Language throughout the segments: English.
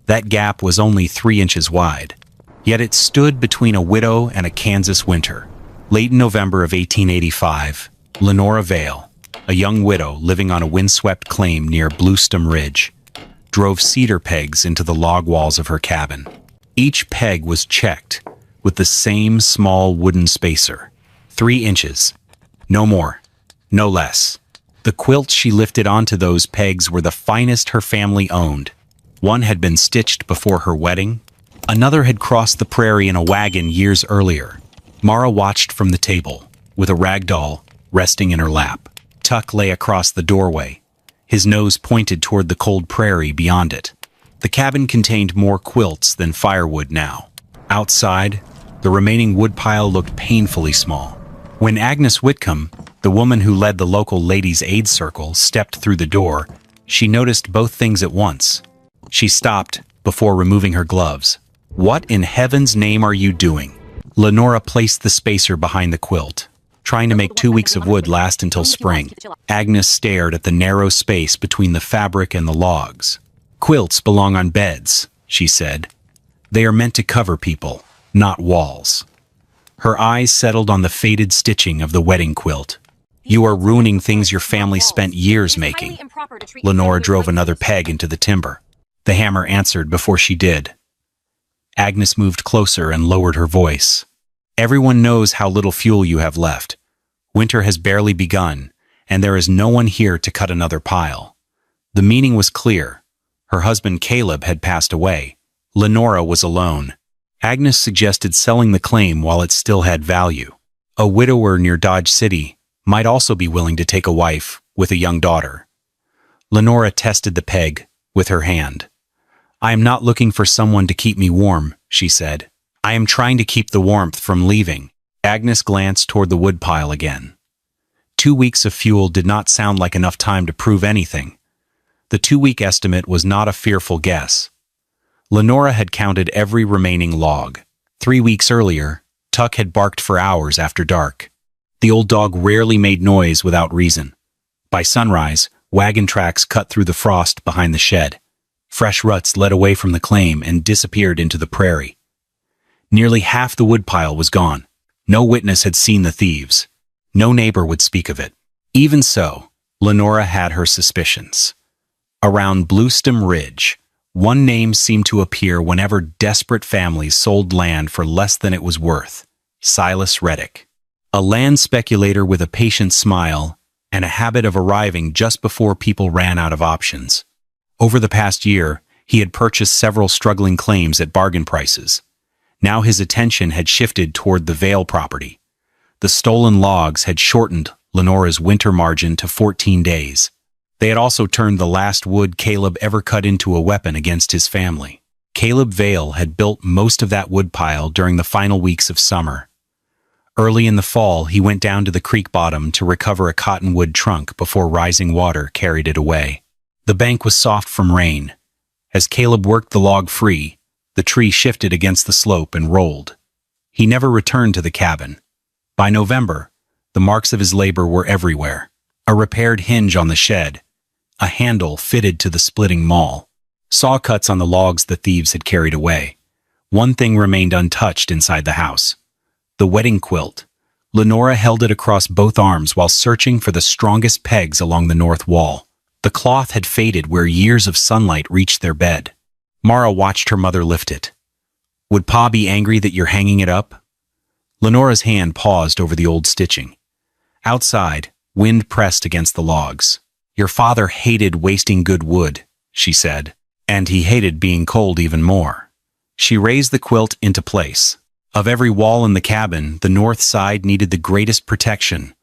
That gap was only 3 inches wide. Yet it stood between a widow and a Kansas winter. Late in November of 1885, Lenora Vale, a young widow living on a windswept claim near Bluestem Ridge, drove cedar pegs into the log walls of her cabin. Each peg was checked with the same small wooden spacer. 3 inches. No more. No less. The quilts she lifted onto those pegs were the finest her family owned. One had been stitched before her wedding. Another had crossed the prairie in a wagon years earlier. Mara watched from the table, with a rag doll resting in her lap. Tuck lay across the doorway, his nose pointed toward the cold prairie beyond it. The cabin contained more quilts than firewood now. Outside, the remaining woodpile looked painfully small. When Agnes Whitcomb, the woman who led the local ladies' aid circle, stepped through the door, she noticed both things at once. She stopped before removing her gloves. "What in heaven's name are you doing?" Lenora placed the spacer behind the quilt, trying to make 2 weeks of wood last until spring. Agnes stared at the narrow space between the fabric and the logs. "Quilts belong on beds," she said. "They are meant to cover people, not walls." Her eyes settled on the faded stitching of the wedding quilt. "You are ruining things your family spent years making." Lenora drove another peg into the timber. The hammer answered before she did. Agnes moved closer and lowered her voice. "Everyone knows how little fuel you have left. Winter has barely begun, and there is no one here to cut another pile." The meaning was clear. Her husband Caleb had passed away. Lenora was alone. Agnes suggested selling the claim while it still had value. A widower near Dodge City might also be willing to take a wife with a young daughter. Lenora tested the peg with her hand. "I am not looking for someone to keep me warm," she said. "I am trying to keep the warmth from leaving." Agnes glanced toward the woodpile again. 2 weeks of fuel did not sound like enough time to prove anything. The 2-week estimate was not a fearful guess. Lenora had counted every remaining log. 3 weeks earlier, Tuck had barked for hours after dark. The old dog rarely made noise without reason. By sunrise, wagon tracks cut through the frost behind the shed. Fresh ruts led away from the claim and disappeared into the prairie. Nearly half the woodpile was gone. No witness had seen the thieves. No neighbor would speak of it. Even so, Lenora had her suspicions. Around Bluestem Ridge, one name seemed to appear whenever desperate families sold land for less than it was worth: Silas Reddick. A land speculator with a patient smile and a habit of arriving just before people ran out of options. Over the past year, he had purchased several struggling claims at bargain prices. Now his attention had shifted toward the Vale property. The stolen logs had shortened Lenora's winter margin to 14 days. They had also turned the last wood Caleb ever cut into a weapon against his family. Caleb Vale had built most of that woodpile during the final weeks of summer. Early in the fall, he went down to the creek bottom to recover a cottonwood trunk before rising water carried it away. The bank was soft from rain. As Caleb worked the log free, the tree shifted against the slope and rolled. He never returned to the cabin. By November, the marks of his labor were everywhere. A repaired hinge on the shed, a handle fitted to the splitting maul, saw cuts on the logs the thieves had carried away. One thing remained untouched inside the house: the wedding quilt. Lenora held it across both arms while searching for the strongest pegs along the north wall. The cloth had faded where years of sunlight reached their bed. Mara watched her mother lift it. "Would Pa be angry that you're hanging it up?" Lenora's hand paused over the old stitching. Outside, wind pressed against the logs. "Your father hated wasting good wood," she said, "and he hated being cold even more." She raised the quilt into place. Of every wall in the cabin, the north side needed the greatest protection.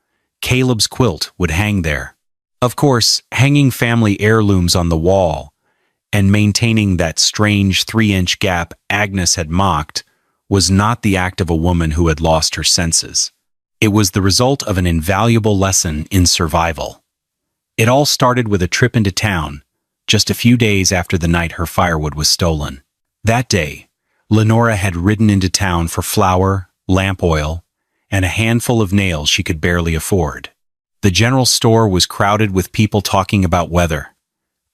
Caleb's quilt would hang there. Of course, hanging family heirlooms on the wall and maintaining that strange 3-inch gap Agnes had mocked was not the act of a woman who had lost her senses. It was the result of an invaluable lesson in survival. It all started with a trip into town, just a few days after the night her firewood was stolen. That day, Lenora had ridden into town for flour, lamp oil, and a handful of nails she could barely afford. The general store was crowded with people talking about weather.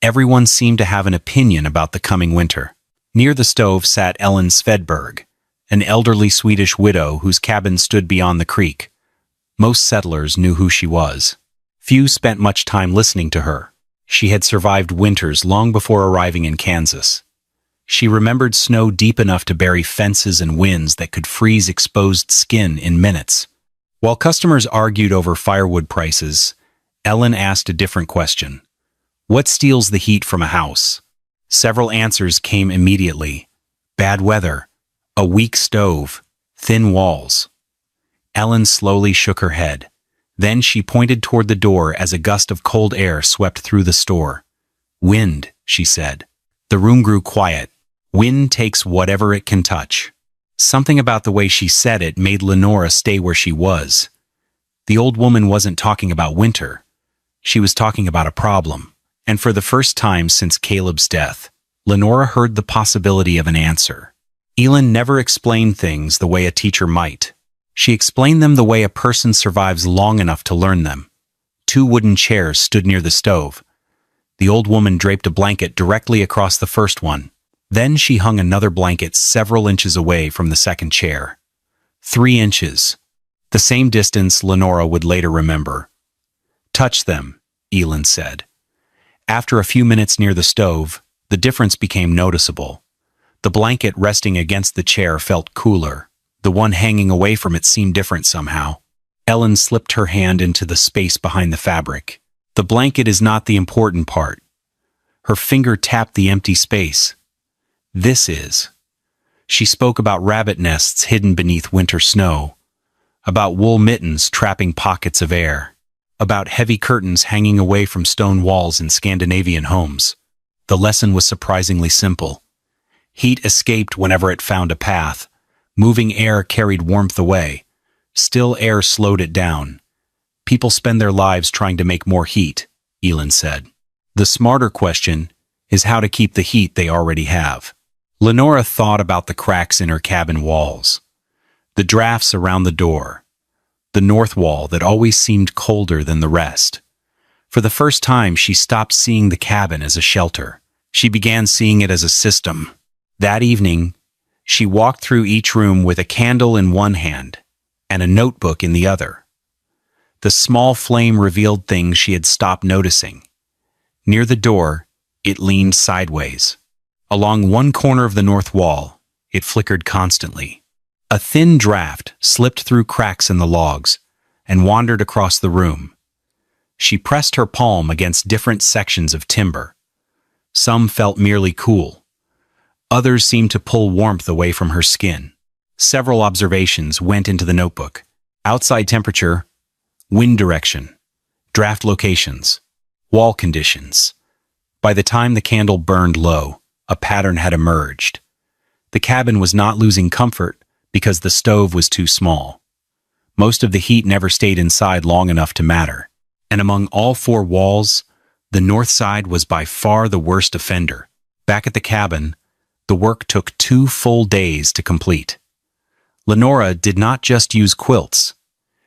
Everyone seemed to have an opinion about the coming winter. Near the stove sat Ellen Svedberg, an elderly Swedish widow whose cabin stood beyond the creek. Most settlers knew who she was. Few spent much time listening to her. She had survived winters long before arriving in Kansas. She remembered snow deep enough to bury fences and winds that could freeze exposed skin in minutes. While customers argued over firewood prices, Ellen asked a different question. What steals the heat from a house? Several answers came immediately. Bad weather, a weak stove, thin walls. Ellen slowly shook her head. Then she pointed toward the door as a gust of cold air swept through the store. Wind, she said. The room grew quiet. Wind takes whatever it can touch. Something about the way she said it made Lenora stay where she was. The old woman wasn't talking about winter. She was talking about a problem. And for the first time since Caleb's death, Lenora heard the possibility of an answer. Elin never explained things the way a teacher might. She explained them the way a person survives long enough to learn them. 2 wooden chairs stood near the stove. The old woman draped a blanket directly across the first one. Then she hung another blanket several inches away from the second chair. 3 inches. The same distance Lenora would later remember. Touch them, Elin said. After a few minutes near the stove, the difference became noticeable. The blanket resting against the chair felt cooler. The one hanging away from it seemed different somehow. Ellen slipped her hand into the space behind the fabric. The blanket is not the important part. Her finger tapped the empty space. This is. She spoke about rabbit nests hidden beneath winter snow, about wool mittens trapping pockets of air, about heavy curtains hanging away from stone walls in Scandinavian homes. The lesson was surprisingly simple. Heat escaped whenever it found a path. Moving air carried warmth away. Still air slowed it down. People spend their lives trying to make more heat, Elin said. The smarter question is how to keep the heat they already have. Lenora thought about the cracks in her cabin walls, the drafts around the door, the north wall that always seemed colder than the rest. For the first time, she stopped seeing the cabin as a shelter. She began seeing it as a system. That evening, she walked through each room with a candle in one hand and a notebook in the other. The small flame revealed things she had stopped noticing. Near the door, it leaned sideways. Along one corner of the north wall, it flickered constantly. A thin draft slipped through cracks in the logs and wandered across the room. She pressed her palm against different sections of timber. Some felt merely cool. Others seemed to pull warmth away from her skin. Several observations went into the notebook. Outside temperature, wind direction, draft locations, wall conditions. By the time the candle burned low, a pattern had emerged. The cabin was not losing comfort because the stove was too small. Most of the heat never stayed inside long enough to matter. And among all 4 walls, the north side was by far the worst offender. Back at the cabin, the work took 2 full days to complete. Lenora did not just use quilts.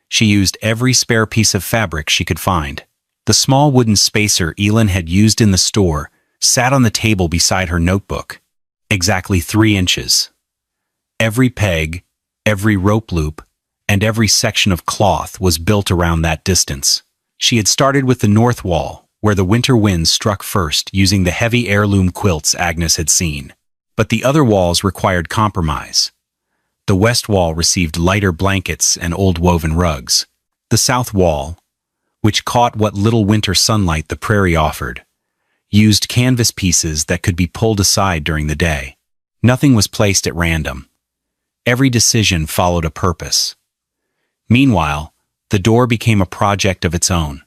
She used every spare piece of fabric she could find. The small wooden spacer Elin had used in the store sat on the table beside her notebook, exactly 3 inches. Every peg, every rope loop, and every section of cloth was built around that distance. She had started with the north wall, where the winter winds struck first, using the heavy heirloom quilts Agnes had seen. But the other walls required compromise. The west wall received lighter blankets and old woven rugs. The south wall, which caught what little winter sunlight the prairie offered, used canvas pieces that could be pulled aside during the day. Nothing was placed at random. Every decision followed a purpose. Meanwhile, the door became a project of its own.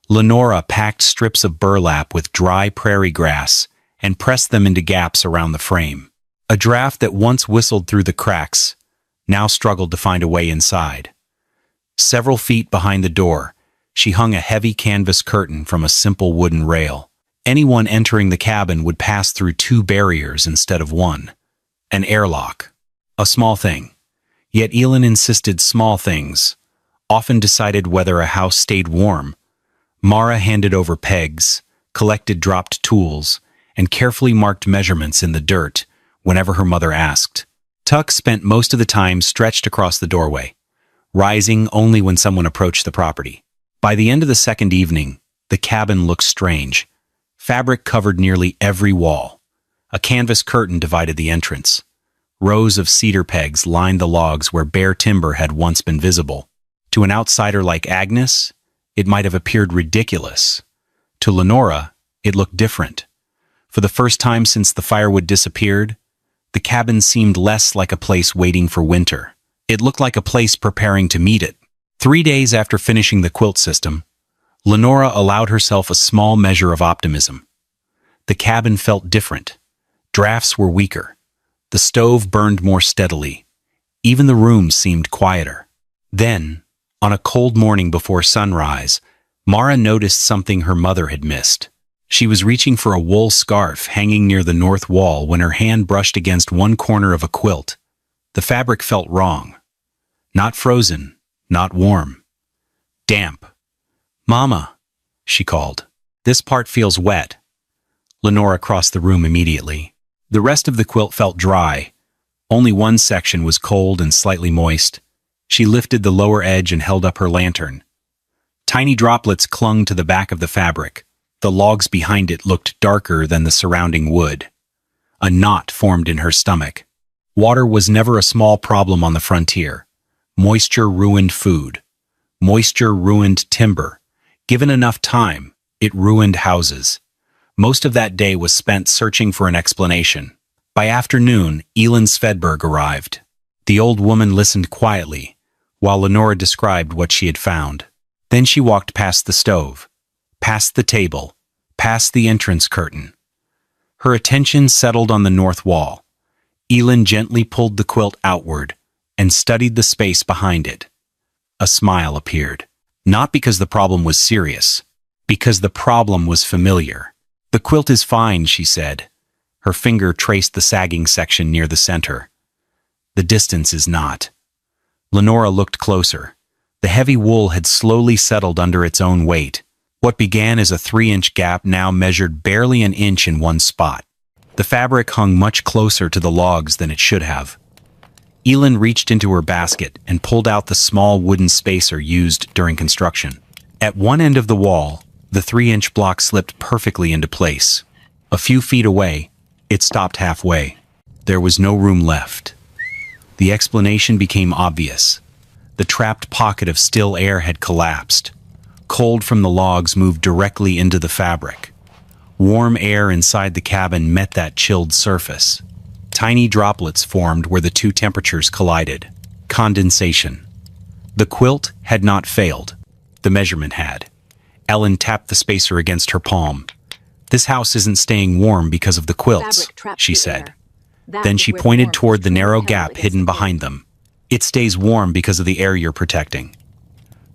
Lenora packed strips of burlap with dry prairie grass and pressed them into gaps around the frame. A draft that once whistled through the cracks now struggled to find a way inside. Several feet behind the door, she hung a heavy canvas curtain from a simple wooden rail. Anyone entering the cabin would pass through 2 barriers instead of 1. An airlock. A small thing. Yet Elin insisted small things often decided whether a house stayed warm. Mara handed over pegs, collected dropped tools, and carefully marked measurements in the dirt, whenever her mother asked. Tuck spent most of the time stretched across the doorway, rising only when someone approached the property. By the end of the second evening, the cabin looked strange. Fabric covered nearly every wall. A canvas curtain divided the entrance. Rows of cedar pegs lined the logs where bare timber had once been visible. To an outsider like Agnes, it might have appeared ridiculous. To Lenora, it looked different. For the first time since the firewood disappeared, the cabin seemed less like a place waiting for winter. It looked like a place preparing to meet it. 3 days after finishing the quilt system, Lenora allowed herself a small measure of optimism. The cabin felt different. Drafts were weaker. The stove burned more steadily. Even the room seemed quieter. Then, on a cold morning before sunrise, Mara noticed something her mother had missed. She was reaching for a wool scarf hanging near the north wall when her hand brushed against one corner of a quilt. The fabric felt wrong. Not frozen, not warm. Damp. "Mama," she called. "This part feels wet." Lenora crossed the room immediately. The rest of the quilt felt dry. Only one section was cold and slightly moist. She lifted the lower edge and held up her lantern. Tiny droplets clung to the back of the fabric. The logs behind it looked darker than the surrounding wood. A knot formed in her stomach. Water was never a small problem on the frontier. Moisture ruined food. Moisture ruined timber. Given enough time, it ruined houses. Most of that day was spent searching for an explanation. By afternoon, Elin Svedberg arrived. The old woman listened quietly, while Lenora described what she had found. Then she walked past the stove, past the table, past the entrance curtain. Her attention settled on the north wall. Elin gently pulled the quilt outward and studied the space behind it. A smile appeared. Not because the problem was serious, because the problem was familiar. "The quilt is fine," she said. Her finger traced the sagging section near the center. "The distance is not." Lenora looked closer. The heavy wool had slowly settled under its own weight. What began as a 3-inch gap now measured barely an inch in one spot. The fabric hung much closer to the logs than it should have. Elin reached into her basket and pulled out the small wooden spacer used during construction. At one end of the wall, the 3-inch block slipped perfectly into place. A few feet away, it stopped halfway. There was no room left. The explanation became obvious. The trapped pocket of still air had collapsed. Cold from the logs moved directly into the fabric. Warm air inside the cabin met that chilled surface. Tiny droplets formed where the two temperatures collided. Condensation. The quilt had not failed. The measurement had. Ellen tapped the spacer against her palm. "This house isn't staying warm because of the quilts," she said. Then she pointed toward the narrow gap hidden behind them. "It stays warm because of the air you're protecting."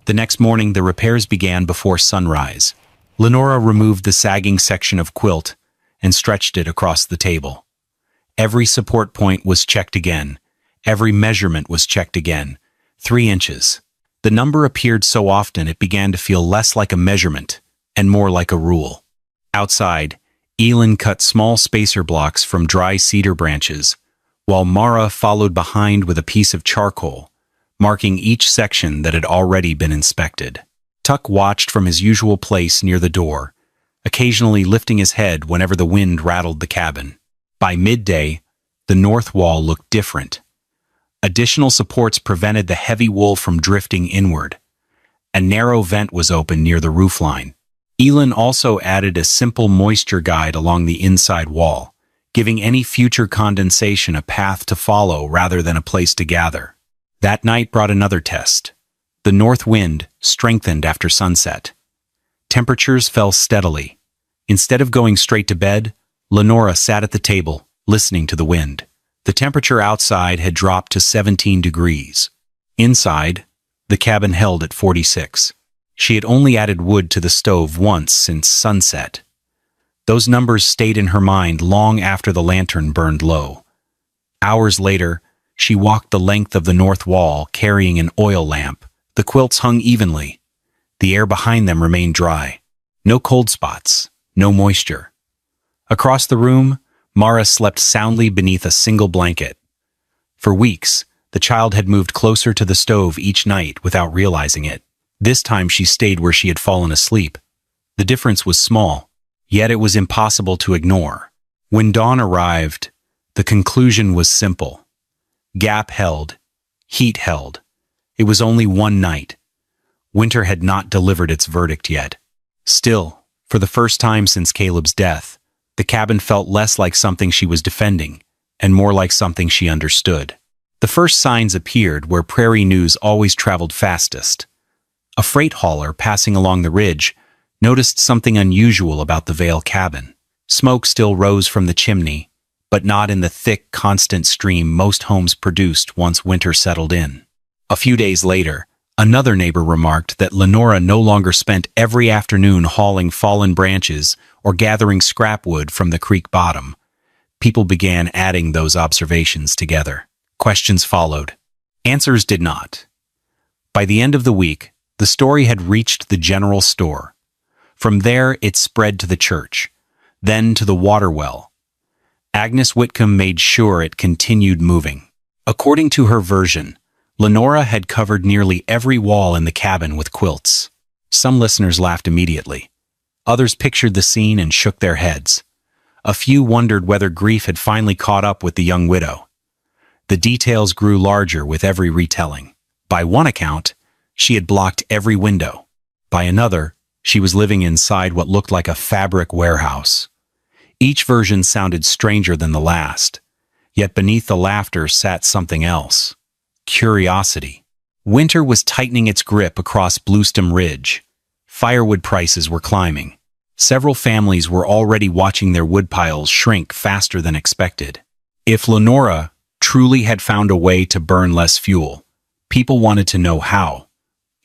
The next morning, the repairs began before sunrise. Lenora removed the sagging section of quilt and stretched it across the table. Every support point was checked again. Every measurement was checked again. 3 inches. The number appeared so often it began to feel less like a measurement and more like a rule. Outside, Elin cut small spacer blocks from dry cedar branches, while Mara followed behind with a piece of charcoal, marking each section that had already been inspected. Tuck watched from his usual place near the door, occasionally lifting his head whenever the wind rattled the cabin. By midday, the north wall looked different. Additional supports prevented the heavy wool from drifting inward. A narrow vent was open near the roofline. Elin also added a simple moisture guide along the inside wall, giving any future condensation a path to follow rather than a place to gather. That night brought another test. The north wind strengthened after sunset. Temperatures fell steadily. Instead of going straight to bed, Lenora sat at the table, listening to the wind. The temperature outside had dropped to 17 degrees. Inside, the cabin held at 46. She had only added wood to the stove once since sunset. Those numbers stayed in her mind long after the lantern burned low. Hours later, she walked the length of the north wall carrying an oil lamp. The quilts hung evenly. The air behind them remained dry. No cold spots, no moisture. Across the room, Mara slept soundly beneath a single blanket. For weeks, the child had moved closer to the stove each night without realizing it. This time she stayed where she had fallen asleep. The difference was small, yet it was impossible to ignore. When dawn arrived, the conclusion was simple. Gap held. Heat held. It was only one night. Winter had not delivered its verdict yet. Still, for the first time since Caleb's death, the cabin felt less like something she was defending, and more like something she understood. The first signs appeared where Prairie news always traveled fastest. A freight hauler passing along the ridge noticed something unusual about the Vale cabin. Smoke still rose from the chimney, but not in the thick, constant stream most homes produced once winter settled in. A few days later, another neighbor remarked that Lenora no longer spent every afternoon hauling fallen branches or gathering scrap wood from the creek bottom. People began adding those observations together. Questions followed. Answers did not. By the end of the week, the story had reached the general store. From there, it spread to the church, then to the water well. Agnes Whitcomb made sure it continued moving. According to her version, Lenora had covered nearly every wall in the cabin with quilts. Some listeners laughed immediately. Others pictured the scene and shook their heads. A few wondered whether grief had finally caught up with the young widow. The details grew larger with every retelling. By one account, she had blocked every window. By another, she was living inside what looked like a fabric warehouse. Each version sounded stranger than the last, yet beneath the laughter sat something else. Curiosity. Winter was tightening its grip across Bluestem Ridge. Firewood prices were climbing. Several families were already watching their woodpiles shrink faster than expected. If Lenora truly had found a way to burn less fuel, people wanted to know how.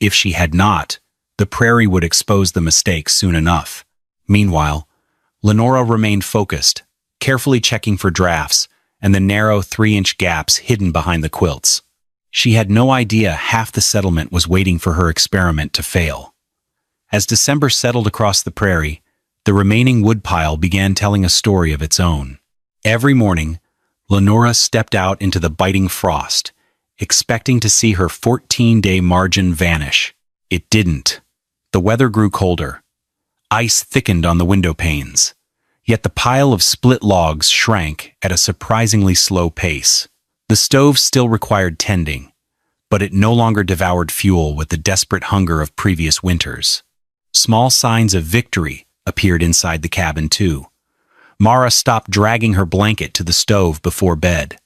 If she had not, the Prairie would expose the mistake soon enough. Meanwhile, Lenora remained focused, carefully checking for drafts and the narrow 3-inch gaps hidden behind the quilts. She had no idea half the settlement was waiting for her experiment to fail. As December settled across the Prairie, the remaining woodpile began telling a story of its own. Every morning, Lenora stepped out into the biting frost, expecting to see her 14-day margin vanish. It didn't. The weather grew colder. Ice thickened on the window panes. Yet the pile of split logs shrank at a surprisingly slow pace. The stove still required tending, but it no longer devoured fuel with the desperate hunger of previous winters. Small signs of victory appeared inside the cabin, too. Mara stopped dragging her blanket to the stove before bed.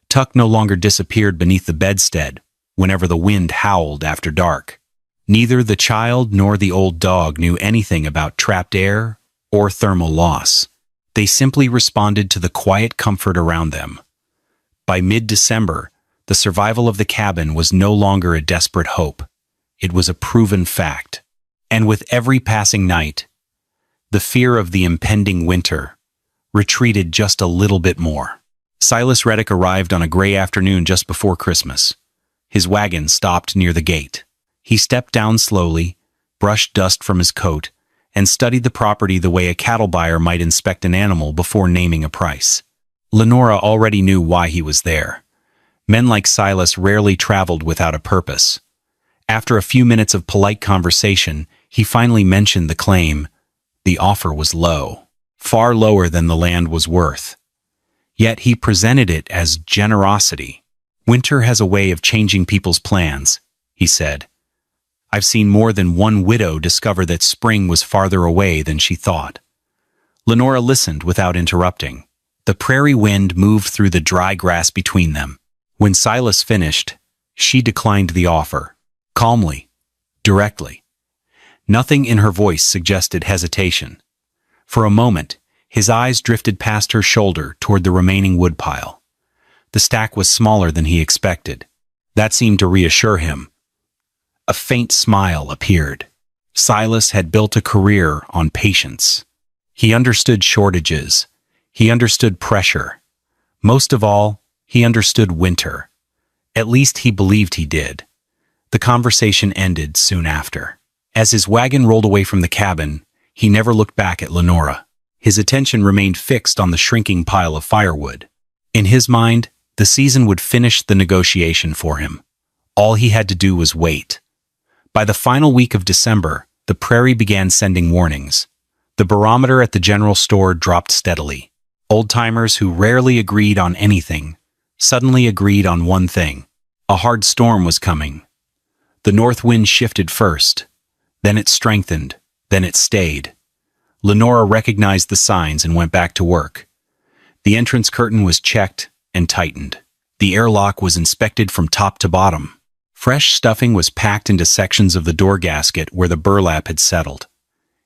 Tuck no longer disappeared beneath the bedstead whenever the wind howled after dark. Neither the child nor the old dog knew anything about trapped air or thermal loss. They simply responded to the quiet comfort around them. By mid-December, the survival of the cabin was no longer a desperate hope. It was a proven fact. And with every passing night, the fear of the impending winter retreated just a little bit more. Silas Reddick arrived on a gray afternoon just before Christmas. His wagon stopped near the gate. He stepped down slowly, brushed dust from his coat, and studied the property the way a cattle buyer might inspect an animal before naming a price. Lenora already knew why he was there. Men like Silas rarely traveled without a purpose. After a few minutes of polite conversation, he finally mentioned the claim. The offer was low, far lower than the land was worth. Yet he presented it as generosity. "Winter has a way of changing people's plans," he said. "I've seen more than one widow discover that spring was farther away than she thought." Lenora listened without interrupting. The prairie wind moved through the dry grass between them. When Silas finished, she declined the offer, calmly, directly. Nothing in her voice suggested hesitation. For a moment, his eyes drifted past her shoulder toward the remaining woodpile. The stack was smaller than he expected. That seemed to reassure him. A faint smile appeared. Silas had built a career on patience. He understood shortages. He understood pressure. Most of all, he understood winter. At least he believed he did. The conversation ended soon after. As his wagon rolled away from the cabin, he never looked back at Lenora. His attention remained fixed on the shrinking pile of firewood. In his mind, the season would finish the negotiation for him. All he had to do was wait. By the final week of December, the Prairie began sending warnings. The barometer at the general store dropped steadily. Old-timers who rarely agreed on anything suddenly agreed on one thing. A hard storm was coming. The north wind shifted first. Then it strengthened. Then it stayed. Lenora recognized the signs and went back to work. The entrance curtain was checked and tightened. The airlock was inspected from top to bottom. Fresh stuffing was packed into sections of the door gasket where the burlap had settled.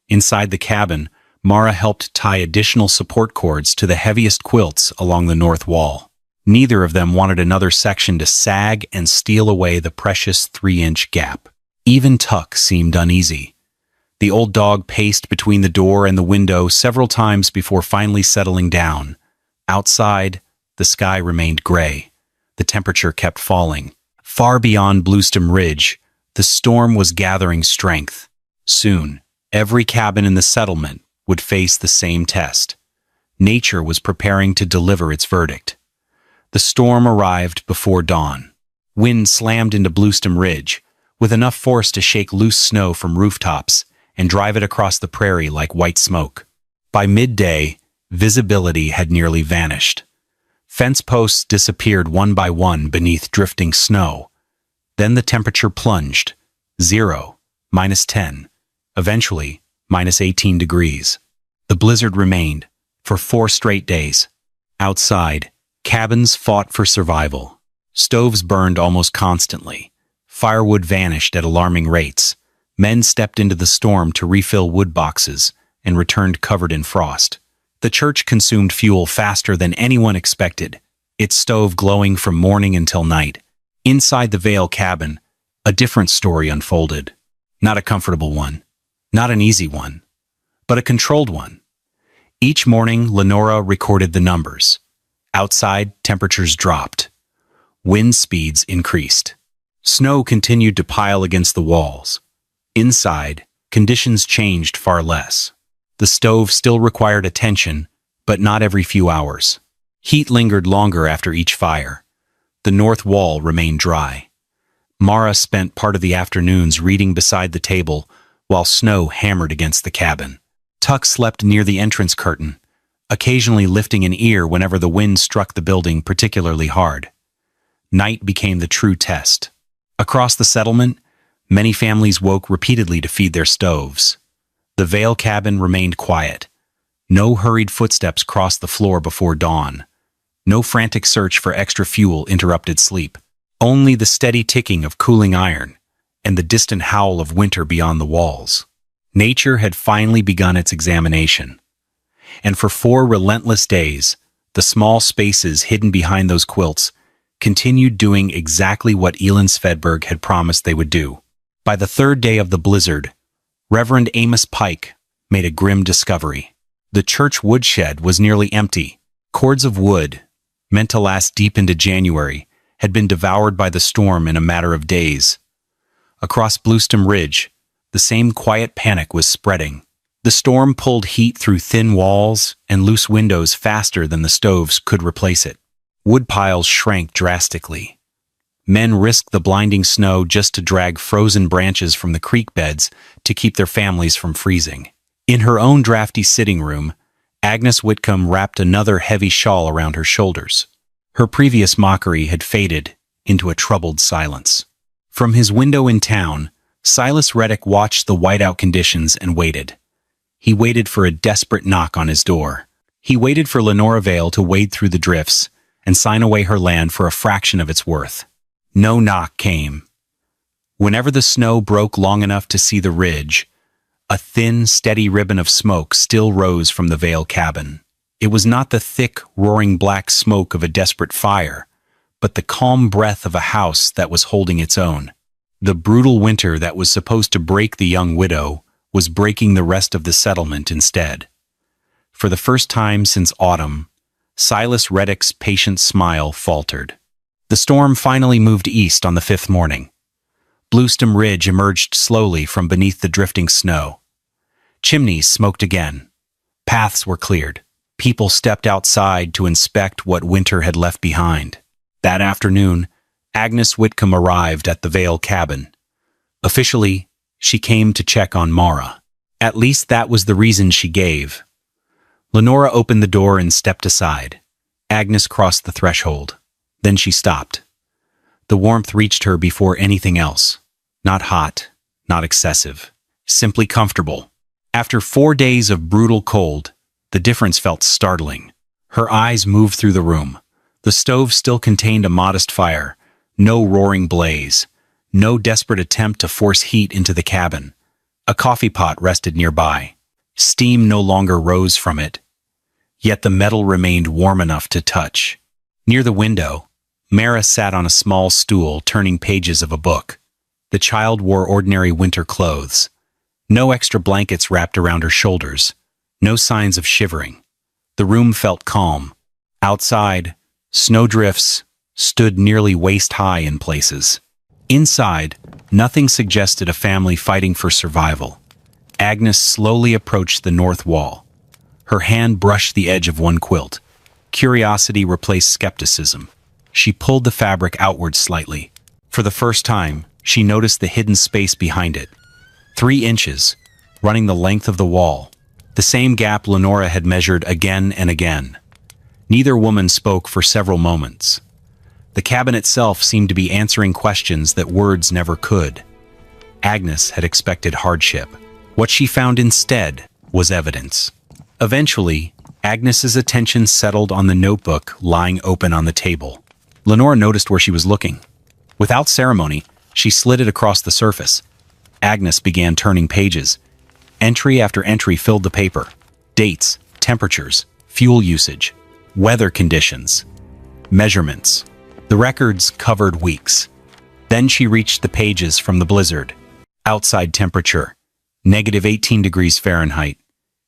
Inside the cabin, Mara helped tie additional support cords to the heaviest quilts along the north wall. Neither of them wanted another section to sag and steal away the precious 3-inch gap. Even Tuck seemed uneasy. The old dog paced between the door and the window several times before finally settling down. Outside, the sky remained gray. The temperature kept falling. Far beyond Bluestem Ridge, the storm was gathering strength. Soon, every cabin in the settlement would face the same test. Nature was preparing to deliver its verdict. The storm arrived before dawn. Wind slammed into Bluestem Ridge, with enough force to shake loose snow from rooftops and drive it across the prairie like white smoke. By midday, visibility had nearly vanished. Fence posts disappeared one by one beneath drifting snow. Then the temperature plunged. 0, -10, eventually -18 degrees. The blizzard remained for 4 straight days. Outside, cabins fought for survival. Stoves burned almost constantly. Firewood vanished at alarming rates. Men stepped into the storm to refill wood boxes and returned covered in frost. The church consumed fuel faster than anyone expected, its stove glowing from morning until night. Inside the Vale cabin, a different story unfolded. Not a comfortable one, not an easy one, but a controlled one. Each morning, Lenora recorded the numbers. Outside, temperatures dropped. Wind speeds increased. Snow continued to pile against the walls. Inside, conditions changed far less. The stove still required attention, but not every few hours. Heat lingered longer after each fire. The north wall remained dry. Mara spent part of the afternoons reading beside the table while snow hammered against the cabin. Tuck slept near the entrance curtain, occasionally lifting an ear whenever the wind struck the building particularly hard. Night became the true test. Across the settlement, many families woke repeatedly to feed their stoves. The Vale cabin remained quiet. No hurried footsteps crossed the floor before dawn. No frantic search for extra fuel interrupted sleep. Only the steady ticking of cooling iron and the distant howl of winter beyond the walls. Nature had finally begun its examination. And for 4 relentless days, the small spaces hidden behind those quilts continued doing exactly what Elin Svedberg had promised they would do. By the 3rd day of the blizzard, Reverend Amos Pike made a grim discovery. The church woodshed was nearly empty. Cords of wood, meant to last deep into January, had been devoured by the storm in a matter of days. Across Bluestem Ridge, the same quiet panic was spreading. The storm pulled heat through thin walls and loose windows faster than the stoves could replace it. Wood piles shrank drastically. Men risked the blinding snow just to drag frozen branches from the creek beds to keep their families from freezing. In her own drafty sitting room, Agnes Whitcomb wrapped another heavy shawl around her shoulders. Her previous mockery had faded into a troubled silence. From his window in town, Silas Reddick watched the whiteout conditions and waited. He waited for a desperate knock on his door. He waited for Lenora Vale to wade through the drifts and sign away her land for a fraction of its worth. No knock came. Whenever the snow broke long enough to see the ridge, a thin, steady ribbon of smoke still rose from the Vale cabin. It was not the thick, roaring black smoke of a desperate fire, but the calm breath of a house that was holding its own. The brutal winter that was supposed to break the young widow was breaking the rest of the settlement instead. For the first time since autumn, Silas Reddick's patient smile faltered. The storm finally moved east on the 5th morning. Bluestem Ridge emerged slowly from beneath the drifting snow. Chimneys smoked again. Paths were cleared. People stepped outside to inspect what winter had left behind. That afternoon, Agnes Whitcomb arrived at the Vale cabin. Officially, she came to check on Mara. At least that was the reason she gave. Lenora opened the door and stepped aside. Agnes crossed the threshold. Then she stopped. The warmth reached her before anything else. Not hot, not excessive, simply comfortable. After 4 days of brutal cold, the difference felt startling. Her eyes moved through the room. The stove still contained a modest fire, no roaring blaze, no desperate attempt to force heat into the cabin. A coffee pot rested nearby. Steam no longer rose from it, yet the metal remained warm enough to touch. Near the window, Mara sat on a small stool turning pages of a book. The child wore ordinary winter clothes. No extra blankets wrapped around her shoulders. No signs of shivering. The room felt calm. Outside, snowdrifts stood nearly waist-high in places. Inside, nothing suggested a family fighting for survival. Agnes slowly approached the north wall. Her hand brushed the edge of one quilt. Curiosity replaced skepticism. She pulled the fabric outward slightly. For the first time, she noticed the hidden space behind it. 3 inches, running the length of the wall. The same gap Lenora had measured again and again. Neither woman spoke for several moments. The cabin itself seemed to be answering questions that words never could. Agnes had expected hardship. What she found instead was evidence. Eventually, Agnes's attention settled on the notebook lying open on the table. Lenora noticed where she was looking. Without ceremony, she slid it across the surface. Agnes began turning pages. Entry after entry filled the paper. Dates, temperatures, fuel usage, weather conditions, measurements. The records covered weeks. Then she reached the pages from the blizzard. Outside temperature, -18 degrees Fahrenheit.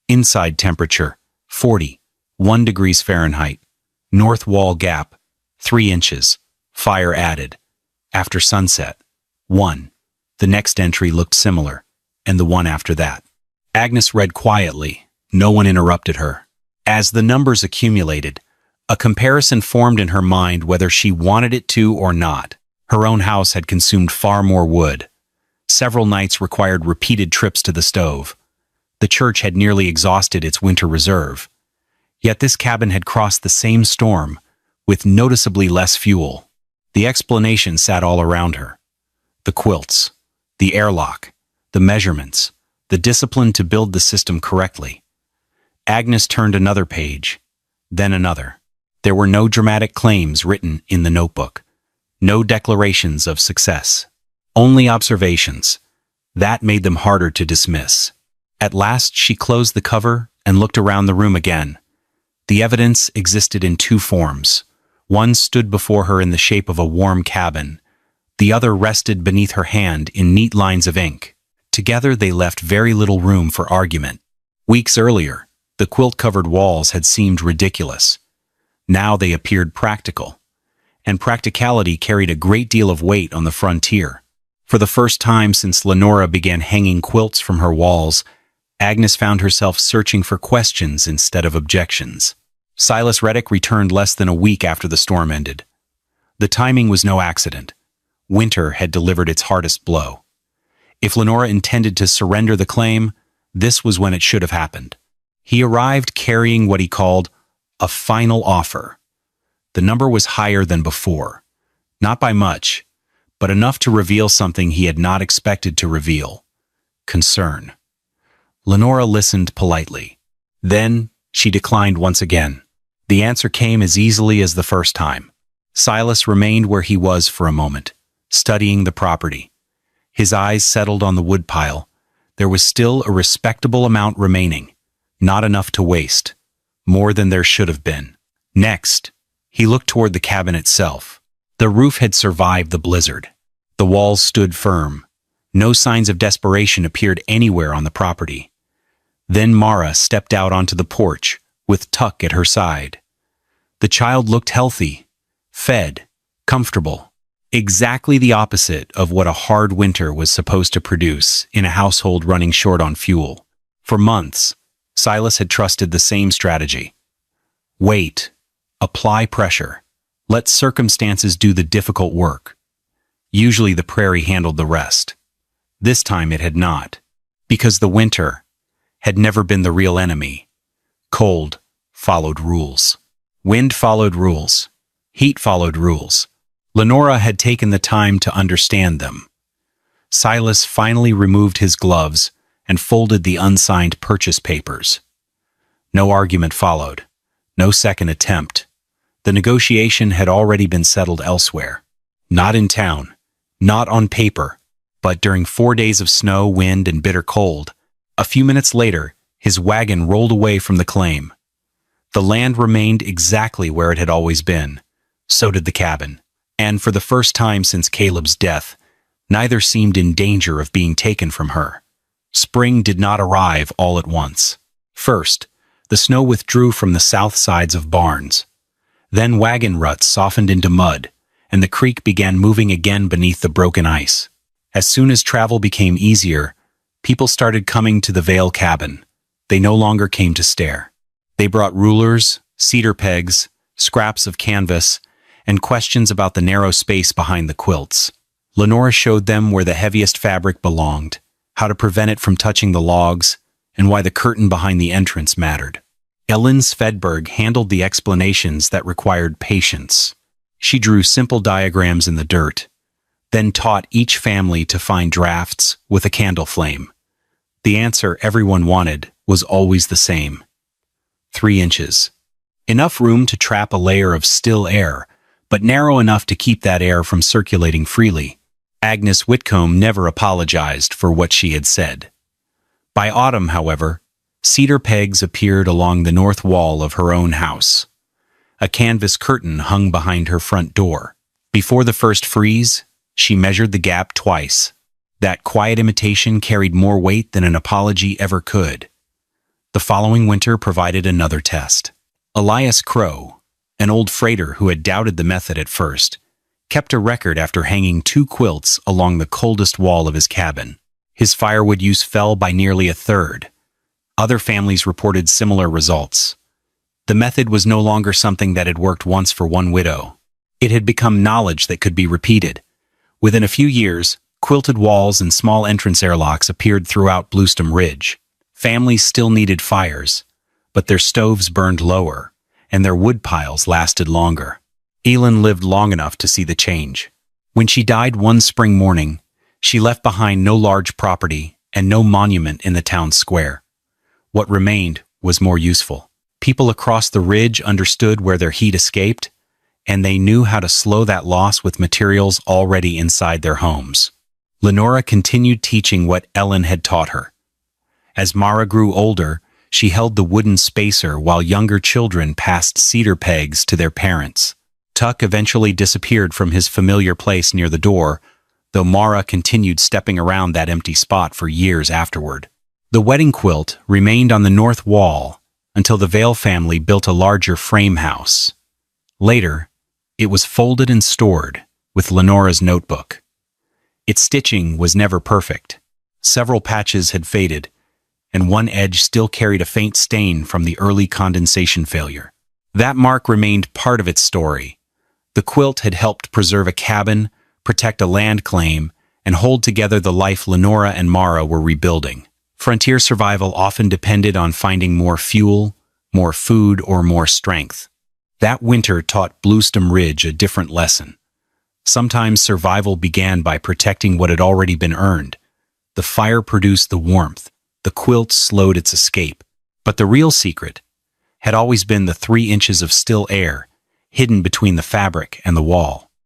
Inside temperature, 41 degrees Fahrenheit. North wall gap, 3 inches. Fire added. After sunset, 1. The next entry looked similar, and the one after that. Agnes read quietly. No one interrupted her. As the numbers accumulated, a comparison formed in her mind whether she wanted it to or not. Her own house had consumed far more wood. Several nights required repeated trips to the stove. The church had nearly exhausted its winter reserve. Yet this cabin had crossed the same storm, with noticeably less fuel. The explanation sat all around her. The quilts, the airlock, the measurements, the discipline to build the system correctly. Agnes turned another page, then another. There were no dramatic claims written in the notebook. No declarations of success. Only observations. That made them harder to dismiss. At last, she closed the cover and looked around the room again. The evidence existed in 2 forms. One stood before her in the shape of a warm cabin. The other rested beneath her hand in neat lines of ink. Together, they left very little room for argument. Weeks earlier, the quilt-covered walls had seemed ridiculous. Now they appeared practical. And practicality carried a great deal of weight on the frontier. For the first time since Lenora began hanging quilts from her walls, Agnes found herself searching for questions instead of objections. Silas Reddick returned less than a week after the storm ended. The timing was no accident. Winter had delivered its hardest blow. If Lenora intended to surrender the claim, this was when it should have happened. He arrived carrying what he called a final offer. The number was higher than before. Not by much, but enough to reveal something he had not expected to reveal. Concern. Lenora listened politely. Then she declined once again. The answer came as easily as the first time. Silas remained where he was for a moment, studying the property. His eyes settled on the woodpile. There was still a respectable amount remaining, not enough to waste, more than there should have been. Next, he looked toward the cabin itself. The roof had survived the blizzard. The walls stood firm. No signs of desperation appeared anywhere on the property. Then Mara stepped out onto the porch, with Tuck at her side. The child looked healthy, fed, comfortable. Exactly the opposite of what a hard winter was supposed to produce in a household running short on fuel. For months, Silas had trusted the same strategy. Wait. Apply pressure. Let circumstances do the difficult work. Usually the prairie handled the rest. This time it had not. Because the winter had never been the real enemy. Cold followed rules. Wind followed rules. Heat followed rules. Lenora had taken the time to understand them. Silas finally removed his gloves and folded the unsigned purchase papers. No argument followed. No second attempt. The negotiation had already been settled elsewhere. Not in town. Not on paper. But during 4 days of snow, wind, and bitter cold, a few minutes later, his wagon rolled away from the claim. The land remained exactly where it had always been. So did the cabin. And for the first time since Caleb's death, neither seemed in danger of being taken from her. Spring did not arrive all at once. First, the snow withdrew from the south sides of barns. Then wagon ruts softened into mud, and the creek began moving again beneath the broken ice. As soon as travel became easier, people started coming to the Vale cabin. They no longer came to stare. They brought rulers, cedar pegs, scraps of canvas, and questions about the narrow space behind the quilts. Lenora showed them where the heaviest fabric belonged, how to prevent it from touching the logs, and why the curtain behind the entrance mattered. Ellen Svedberg handled the explanations that required patience. She drew simple diagrams in the dirt, then taught each family to find drafts with a candle flame. The answer everyone wanted was always the same. 3 inches. Enough room to trap a layer of still air, but narrow enough to keep that air from circulating freely. Agnes Whitcomb never apologized for what she had said. By autumn, however, cedar pegs appeared along the north wall of her own house. A canvas curtain hung behind her front door. Before the first freeze, she measured the gap twice. That quiet imitation carried more weight than an apology ever could. The following winter provided another test. Elias Crow, an old freighter who had doubted the method at first, kept a record after hanging 2 quilts along the coldest wall of his cabin. His firewood use fell by nearly a third. Other families reported similar results. The method was no longer something that had worked once for one widow. It had become knowledge that could be repeated. Within a few years, quilted walls and small entrance airlocks appeared throughout Bluestem Ridge. Families still needed fires, but their stoves burned lower, and their wood piles lasted longer. Elin lived long enough to see the change. When she died one spring morning, she left behind no large property and no monument in the town square. What remained was more useful. People across the ridge understood where their heat escaped, and they knew how to slow that loss with materials already inside their homes. Lenora continued teaching what Ellen had taught her. As Mara grew older, she held the wooden spacer while younger children passed cedar pegs to their parents. Tuck eventually disappeared from his familiar place near the door, though Mara continued stepping around that empty spot for years afterward. The wedding quilt remained on the north wall until the Vale family built a larger frame house. Later, it was folded and stored with Lenora's notebook. Its stitching was never perfect. Several patches had faded, and one edge still carried a faint stain from the early condensation failure. That mark remained part of its story. The quilt had helped preserve a cabin, protect a land claim, and hold together the life Lenora and Mara were rebuilding. Frontier survival often depended on finding more fuel, more food, or more strength. That winter taught Bluestem Ridge a different lesson. Sometimes survival began by protecting what had already been earned. The fire produced the warmth. The quilt slowed its escape. But the real secret had always been the 3 inches of still air hidden between the fabric and the wall.